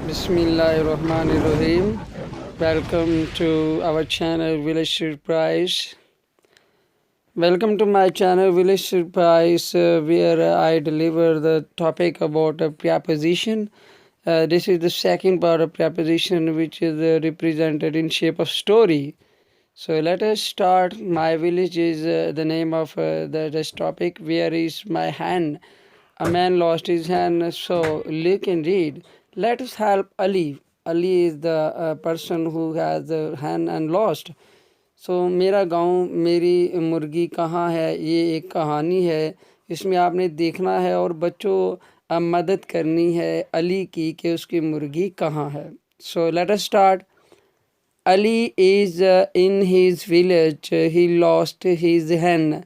Bismillahirrahmanirrahim. Welcome to our channel Village Surprise. Welcome to my channel Village Surprise, where I deliver the topic about a preposition. This is the second part of preposition, which is represented in shape of story. So let us start. My village is the name of this topic. Where is my hand? A man lost his hand, so look and read. Let us help Ali. Ali is the person who has the hand and lost. So मेरा गांव मेरी मुर्गी कहाँ है, ये एक कहानी है. इसमें आपने देखना है और बच्चों मदद करनी है अली की कि उसकी मुर्गी कहाँ है. So let us start. Ali is in his village. He lost his hen.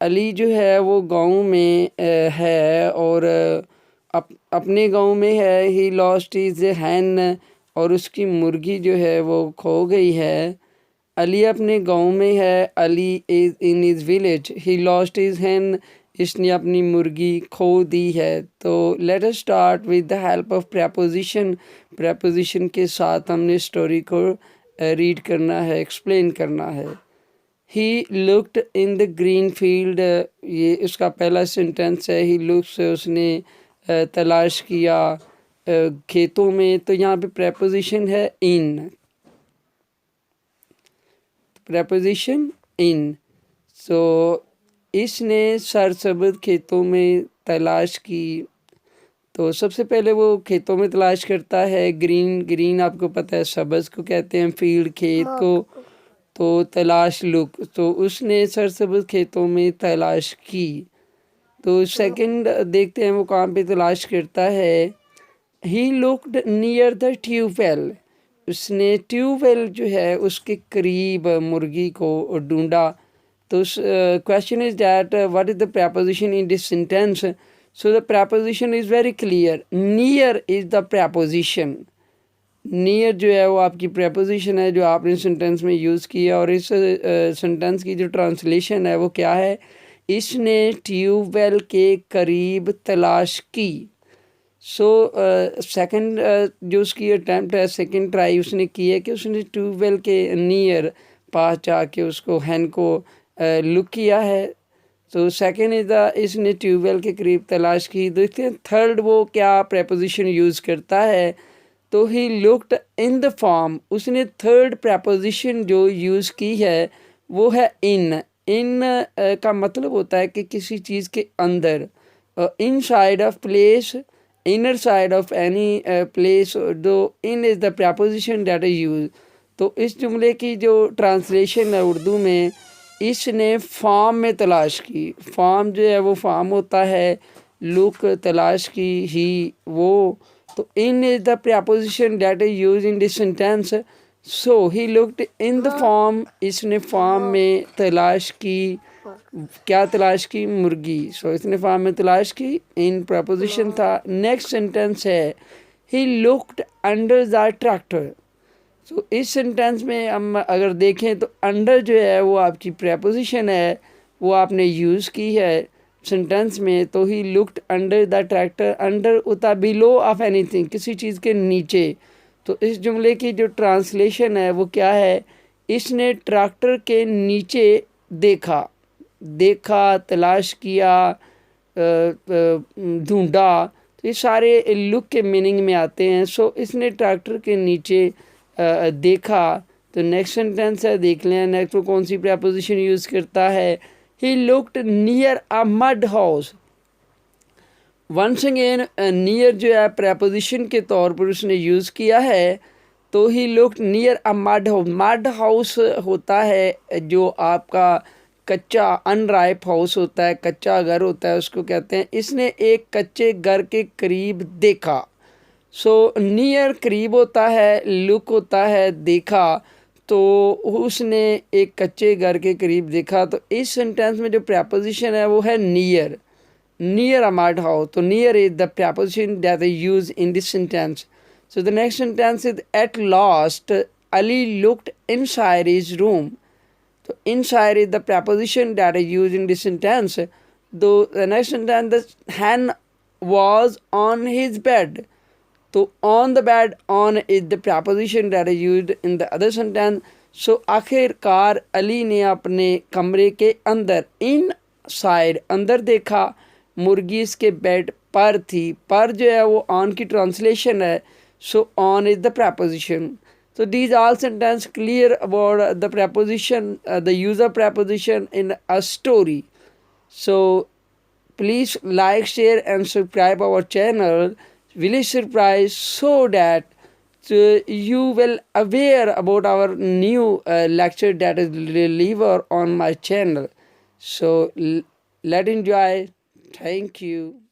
Ali जो है वो गांव में है और अपने गांव में है. ही लॉस्ट हिज हैन, और उसकी मुर्गी जो है वो खो गई है. अली अपने गांव में है. Ali is in his village. He lost his hen, इसने अपनी मुर्गी खो दी है. तो let us start with the help of preposition. Preposition के साथ हमने स्टोरी को रीड करना है, एक्सप्लेन करना है. He looked in the green field, ये उसका पहला सेंटेंस है. ही लुक्स, उसने तलाश किया खेतों में. तो यहाँ पे प्रेपोजिशन है इन. प्रेपोजिशन इन. सो इसने सरसब्ज खेतों में तलाश की. तो सबसे पहले वो खेतों में तलाश करता है. ग्रीन, ग्रीन आपको पता है सब्ज को कहते हैं, फील्ड खेत को. तो तलाश लुक, तो उसने सरसब्ज खेतों में तलाश की. तो सेकंड देखते हैं वो कहाँ पे तलाश करता है. He looked near the tubewell. उसने ट्यूबवेल जो है उसके करीब मुर्गी को ढूंढा. तो question is that what is the preposition in this sentence. So the preposition is very clear. Near is the preposition. Near जो है वो आपकी प्रेपोजिशन है जो आपने सेंटेंस में यूज़ किया. और इस सेंटेंस की जो ट्रांसलेशन है वो क्या है. इसने ट्यूबवेल के करीब तलाश की. सो सेकंड जो उसकी अटैम्प्ट है, सेकंड ट्राई उसने की है कि उसने ट्यूबवेल के नियर पास जाके उसको हैन को लुक किया है. तो सेकंड इज द इसने ट्यूबवेल के करीब तलाश की. देखते हैं थर्ड वो क्या प्रेपोजिशन यूज़ करता है. तो ही लुक्ड इन द फॉर्म. उसने थर्ड प्रेपोजिशन जो यूज़ की है वो है इन. इन का मतलब होता है कि किसी चीज़ के अंदर. Inside of place, inner side of any place. Though in is the preposition that is use. तो इस जुमले की जो ट्रांसलेशन है उर्दू में, इसने फॉर्म में तलाश की. फॉर्म जो है वो फॉर्म होता है लुक, तलाश की, ही, वो. तो in is the preposition that is use in this sentence. So he looked in the form. इसने फॉर्म में तलाश की. क्या तलाश की? मुर्गी. सो इसने फॉर्म में तलाश की. इन प्रेपोजिशन था. नेक्स्ट सेंटेंस है he looked under the tractor. So इस सेंटेंस में हम अगर देखें तो अंडर जो है वो आपकी प्रेपोजिशन है, वो आपने यूज़ की है सेंटेंस में. तो ही looked under the tractor. Under होता बिलो ऑफ एनीथिंग, किसी चीज़ के नीचे. तो इस जुमले की जो ट्रांसलेशन है वो क्या है. इसने ट्रैक्टर के नीचे देखा. देखा, तलाश किया, ढूंढा. तो ये सारे लुक के मीनिंग में आते हैं. सो इसने ट्रैक्टर के नीचे देखा. तो नेक्स्ट सेंटेंस है, देख लें नेक्स्ट वो कौन सी प्रेपोजिशन यूज़ करता है. He looked near a mud house. Once again near जो है प्रेपोजिशन के तौर पर उसने यूज़ किया है. तो ही looked near a mud house. Mud house होता है जो आपका कच्चा अनराइप हाउस होता है, कच्चा घर होता है, उसको कहते हैं. इसने एक कच्चे घर के करीब देखा. सो नियर करीब होता है, लुक होता है देखा. तो उसने एक कच्चे घर के करीब देखा. तो इस सेंटेंस में जो प्रेपोजिशन है वो है near. Near a mud house. तो near is the preposition that is used in this sentence. So the next sentence is at last Ali looked inside his room. तो inside is the preposition that is used in this sentence. The next sentence the hen was on his bed. तो on the bed, on is the preposition that is used in the other sentence. So आखिरकार अली ने अपने कमरे के अंदर, इन side, अंदर देखा, मुर्गी इसके बेड पर थी. पर जो है वो ऑन की ट्रांसलेशन है. So on is the preposition. So these all sentences clear about the preposition, the use of preposition in a story. So please like, share and subscribe our channel Village Surprise, so that you will aware about our new lecture that is delivered on my channel. So let enjoy. Thank you.